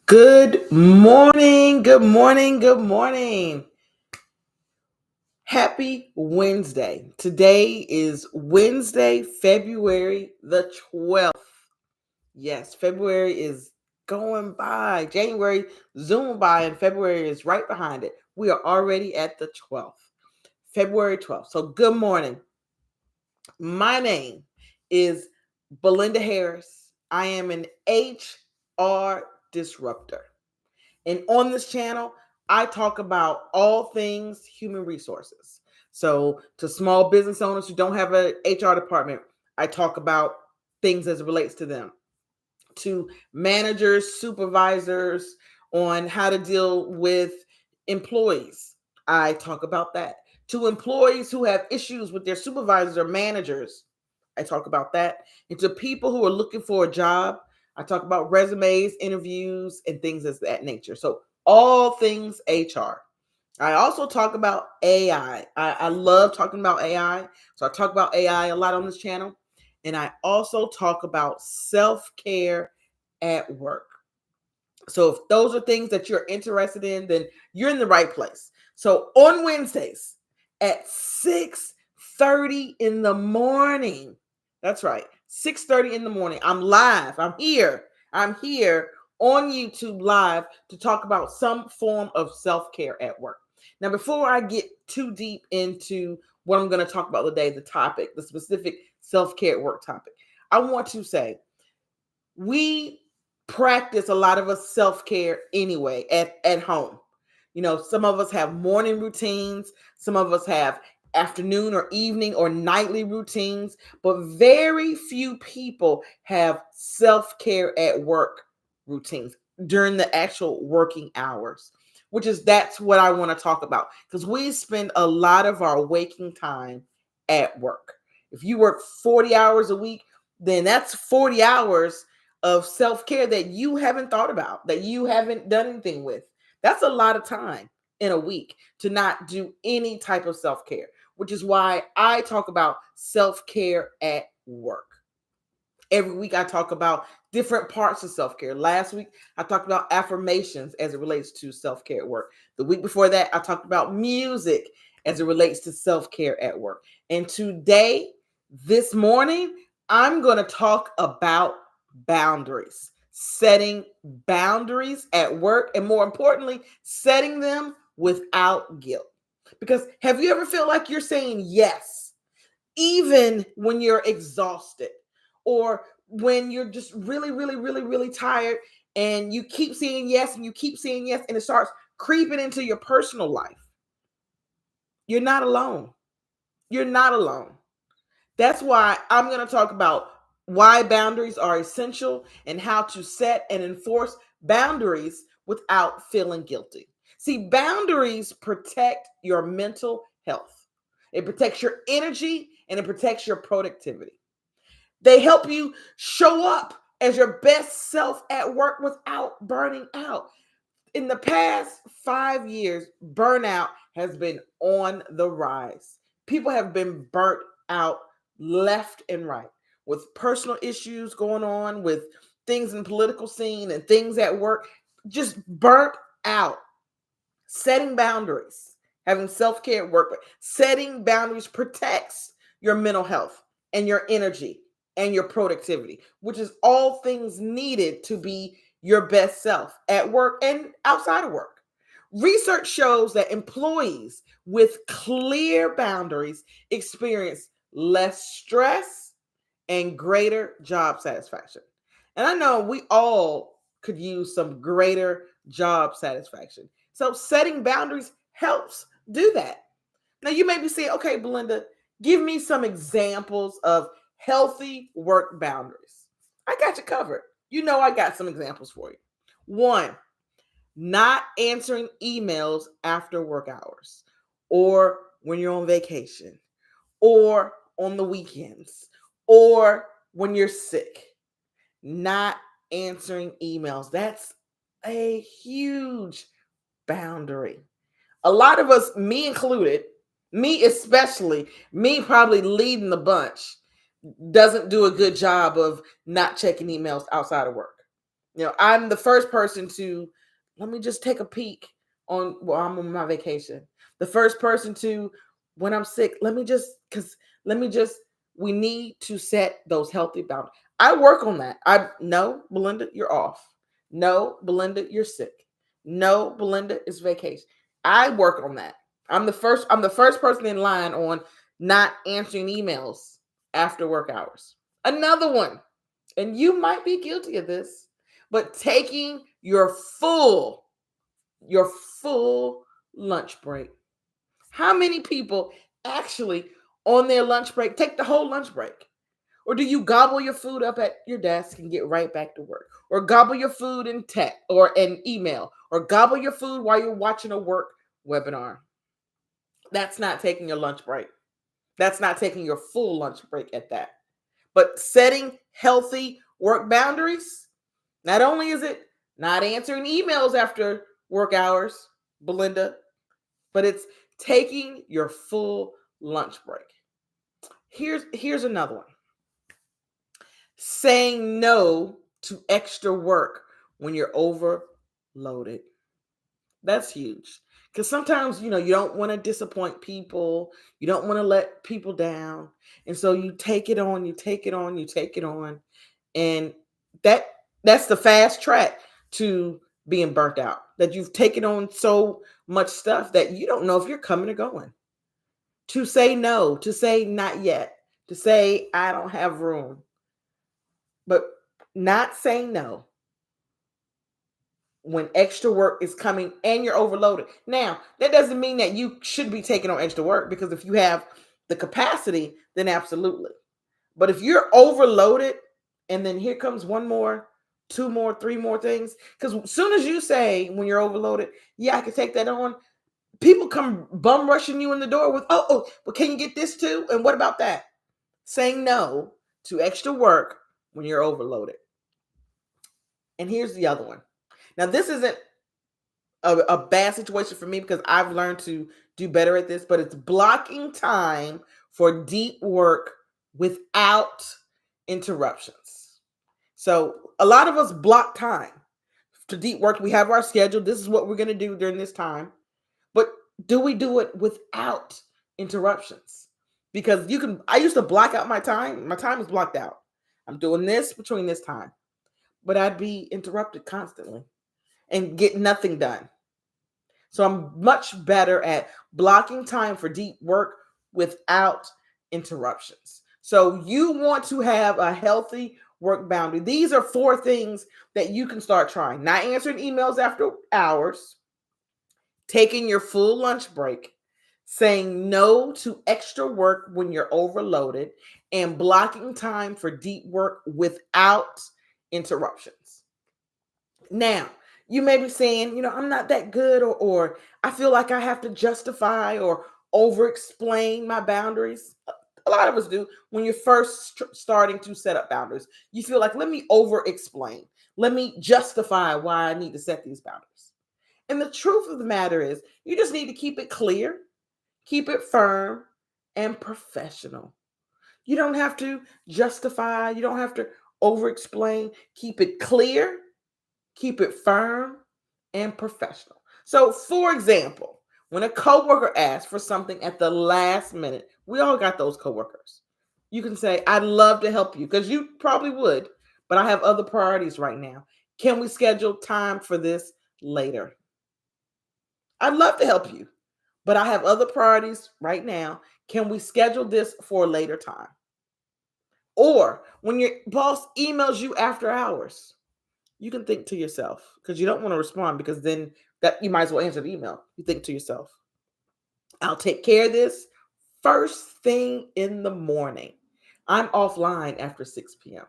Good morning, good morning, good morning. Happy Wednesday. Today is Wednesday, February the 12th. Yes, February is going by. January zoomed by, and February is right behind it. We are already at the 12th, February 12th. So, good morning. My name is Belinda Harris. I am an HR disruptor. And on this channel, I talk about all things human resources. So, to small business owners who don't have an HR department, I talk about things as it relates to them. To managers, supervisors on how to deal with employees, I talk about that. To employees who have issues with their supervisors or managers, I talk about that. And to people who are looking for a job, I talk about resumes, interviews, and things of that nature. So, all things HR. I also talk about AI. I love talking about AI. So, I talk about AI a lot on this channel. And I also talk about self care at work. So, if those are things that you're interested in, then you're in the right place. So, on Wednesdays at 6:30 in the morning, that's right, 6:30 in the morning, I'm live. I'm here. I'm here on YouTube live to talk about some form of self care at work. Now, before I get too deep into what I'm going to talk about today, the topic, the specific self care at work topic, I want to say we practice a lot of us self-care anyway at home. Some of us have morning routines, some of us have afternoon or evening or nightly routines, but very few people have self-care at work routines during the actual working hours, that's what I want to talk about, because we spend a lot of our waking time at work. If you work 40 hours a week, then that's 40 hours of self-care that you haven't thought about, that you haven't done anything with. That's a lot of time in a week to not do any type of self-care, which is why I talk about self-care at work. Every week I talk about different parts of self-care. Last week I talked about affirmations as it relates to self-care at work. The week before that I talked about music as it relates to self-care at work. And today, this morning, I'm going to talk about boundaries, setting boundaries at work, and more importantly, setting them without guilt. Because have you ever felt like you're saying yes, even when you're exhausted, or when you're just really, really, really, really tired, and you keep saying yes and you keep saying yes, and it starts creeping into your personal life? You're not alone. You're not alone. That's why I'm going to talk about why boundaries are essential and how to set and enforce boundaries without feeling guilty. See, boundaries protect your mental health, it protects your energy, and it protects your productivity. They help you show up as your best self at work without burning out. In the past 5 years, burnout has been on the rise. People have been burnt out left and right, with personal issues going on, with things in the political scene and things at work, just burnt out. Setting boundaries, having self-care at work, but setting boundaries protects your mental health and your energy and your productivity, which is all things needed to be your best self at work and outside of work. Research shows that employees with clear boundaries experience less stress and greater job satisfaction. And I know we all could use some greater job satisfaction. So setting boundaries helps do that. Now you may be saying, okay, Belinda, give me some examples of healthy work boundaries. I got you covered. I got some examples for you. One, not answering emails after work hours, or when you're on vacation, or on the weekends, or when you're sick. Not answering emails. That's a huge boundary. A lot of us, me included, me especially, me probably leading the bunch, doesn't do a good job of not checking emails outside of work. I'm the first person to let me just take a peek I'm on my vacation. The first person to when I'm sick, let me just we need to set those healthy boundaries. I work on that. I no, Belinda, you're off. No, Belinda, you're sick. No, Belinda, it's vacation. I work on that. I'm the first person in line on not answering emails after work hours. Another one, and you might be guilty of this, but taking your full lunch break. How many people actually on their lunch break take the whole lunch break? Or do you gobble your food up at your desk and get right back to work? Or gobble your food in text or an email? Or gobble your food while you're watching a work webinar? That's not taking your lunch break. That's not taking your full lunch break at that. But setting healthy work boundaries, not only is it not answering emails after work hours, Belinda, but it's taking your full lunch break. Here's another one. Saying no to extra work when you're overloaded. That's huge. Because sometimes, you don't want to disappoint people. You don't want to let people down. And so you take it on, you take it on, you take it on. And that that's the fast track to being burnt out. That you've taken on so much stuff that you don't know if you're coming or going. To say no, to say not yet, to say I don't have room. But not saying no when extra work is coming and you're overloaded. Now, that doesn't mean that you should be taking on extra work, because if you have the capacity, then absolutely. But if you're overloaded and then here comes one more, two more, three more things, because as soon as you say when you're overloaded, yeah, I can take that on, people come bum rushing you in the door with, but can you get this too? And what about that? Saying no to extra work when you're overloaded. And here's the other one. Now, this isn't a bad situation for me because I've learned to do better at this, but it's blocking time for deep work without interruptions. So a lot of us block time to deep work. We have our schedule. This is what we're going to do during this time. But do we do it without interruptions? Because I used to block out my time. My time is blocked out. I'm doing this between this time, but I'd be interrupted constantly and get nothing done. So I'm much better at blocking time for deep work without interruptions. So you want to have a healthy work boundary. These are 4 things that you can start trying. Not answering emails after hours, taking your full lunch break, saying no to extra work when you're overloaded, and blocking time for deep work without interruptions. Now, you may be saying, I'm not that good, or I feel like I have to justify or over explain my boundaries. A lot of us do when you're first starting to set up boundaries. You feel like, let me over explain. Let me justify why I need to set these boundaries. And the truth of the matter is, you just need to keep it clear, keep it firm, and professional. You don't have to justify, you don't have to over explain. Keep it clear, keep it firm, and professional. So, for example, when a coworker asks for something at the last minute, we all got those coworkers. You can say, I'd love to help you, because you probably would, but I have other priorities right now. Can we schedule time for this later? I'd love to help you, but I have other priorities right now. Can we schedule this for a later time? Or when your boss emails you after hours, you can think to yourself, because you don't want to respond, because then that you might as well answer the email. You think to yourself, I'll take care of this first thing in the morning. I'm offline after 6 p.m.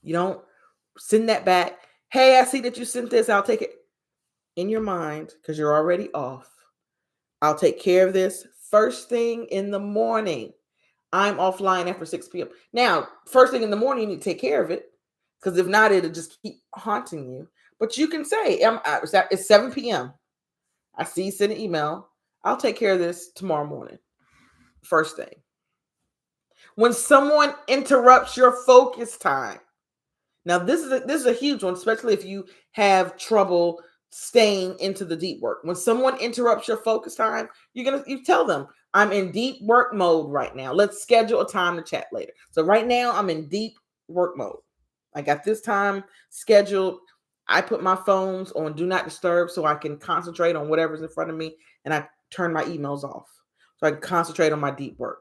You don't send that back. Hey, I see that you sent this. I'll take it in your mind, because you're already off. I'll take care of this first thing in the morning. I'm offline after 6 p.m. Now, first thing in the morning, you need to take care of it, because if not, it'll just keep haunting you. But you can say, it's 7 p.m. I see you send an email. I'll take care of this tomorrow morning. First thing. When someone interrupts your focus time, Now, this is a huge one, especially if you have trouble staying into the deep work. When someone interrupts your focus time, you tell them, I'm in deep work mode right now. Let's schedule a time to chat later. So right now I'm in deep work mode. I got this time scheduled. I put my phones on do not disturb so I can concentrate on whatever's in front of me, and I turn my emails off so I can concentrate on my deep work.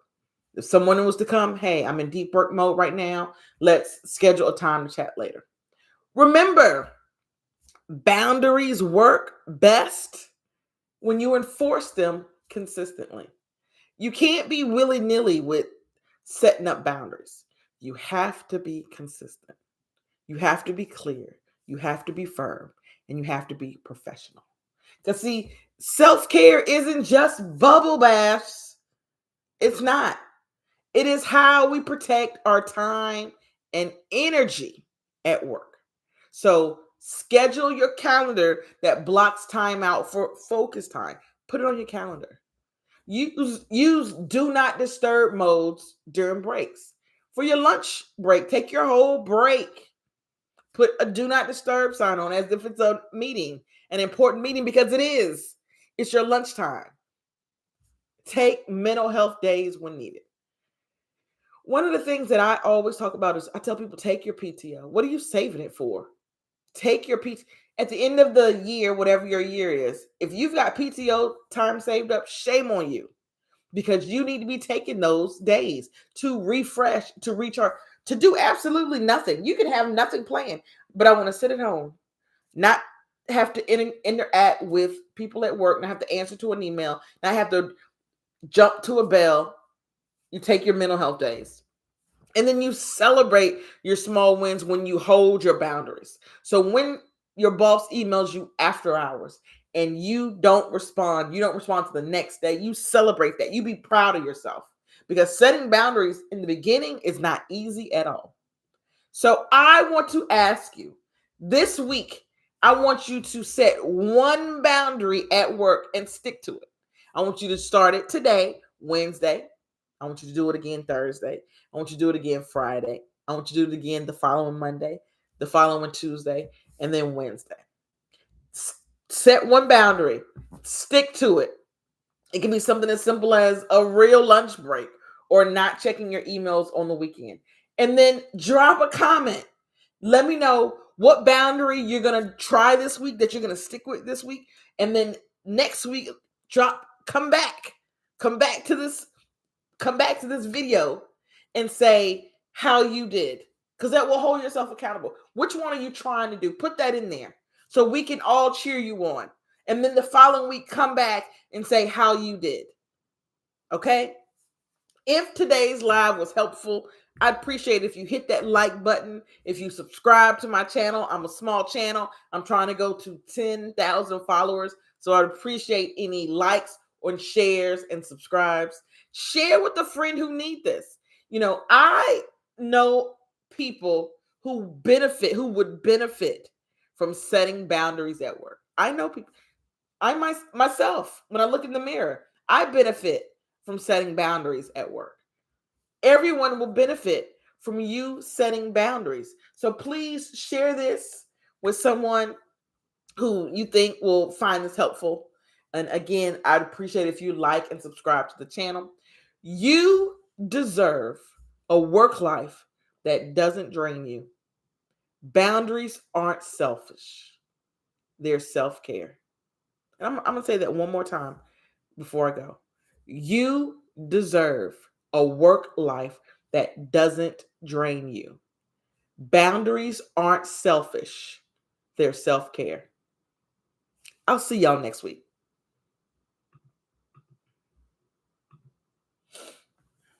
If someone was to come, hey, I'm in deep work mode right now. Let's schedule a time to chat later. Remember, boundaries work best when you enforce them consistently. You can't be willy-nilly with setting up boundaries. You have to be consistent. You have to be clear. You have to be firm. And you have to be professional. Because see, self-care isn't just bubble baths. It's not. It is how we protect our time and energy at work. So schedule your calendar that blocks time out for focus time. Put it on your calendar. Use do not disturb modes during breaks. For your lunch break, take your whole break. Put a do not disturb sign on as if it's a meeting, an important meeting, because it is. It's your lunchtime. Take mental health days when needed. One of the things that I always talk about is I tell people, take your PTO. What are you saving it for? Take your PTO. At the end of the year, whatever your year is, if you've got PTO time saved up, shame on you, because you need to be taking those days to refresh, to recharge, to do absolutely nothing. You can have nothing planned, but I want to sit at home, not have to interact with people at work, not have to answer to an email, not have to jump to a bell. You take your mental health days. And then you celebrate your small wins when you hold your boundaries. So when your boss emails you after hours and you don't respond to the next day, you celebrate that. You be proud of yourself, because setting boundaries in the beginning is not easy at all. So I want to ask you this week, I want you to set one boundary at work and stick to it. I want you to start it today, Wednesday. I want you to do it again Thursday. I want you to do it again Friday. I want you to do it again the following Monday, the following Tuesday, and then Wednesday. Set one boundary. Stick to it. It can be something as simple as a real lunch break or not checking your emails on the weekend. And then drop a comment. Let me know what boundary you're going to try this week, that you're going to stick with this week. And then next week, come back to this video and say how you did, because that will hold yourself accountable. Which one are you trying to do? Put that in there so we can all cheer you on. And then the following week, come back and say how you did. Okay? If today's live was helpful, I'd appreciate if you hit that like button. If you subscribe to my channel, I'm a small channel. I'm trying to go to 10,000 followers. So I'd appreciate any likes or shares and subscribes. Share with a friend who need this. I know people who would benefit from setting boundaries at work. I know people. Myself, when I look in the mirror, I benefit from setting boundaries at work. Everyone will benefit from you setting boundaries. So please share this with someone who you think will find this helpful. And again, I'd appreciate if you like and subscribe to the channel. You deserve a work life that doesn't drain you. Boundaries aren't selfish. They're self-care. And I'm going to say that one more time before I go. You deserve a work life that doesn't drain you. Boundaries aren't selfish. They're self-care. I'll see y'all next week.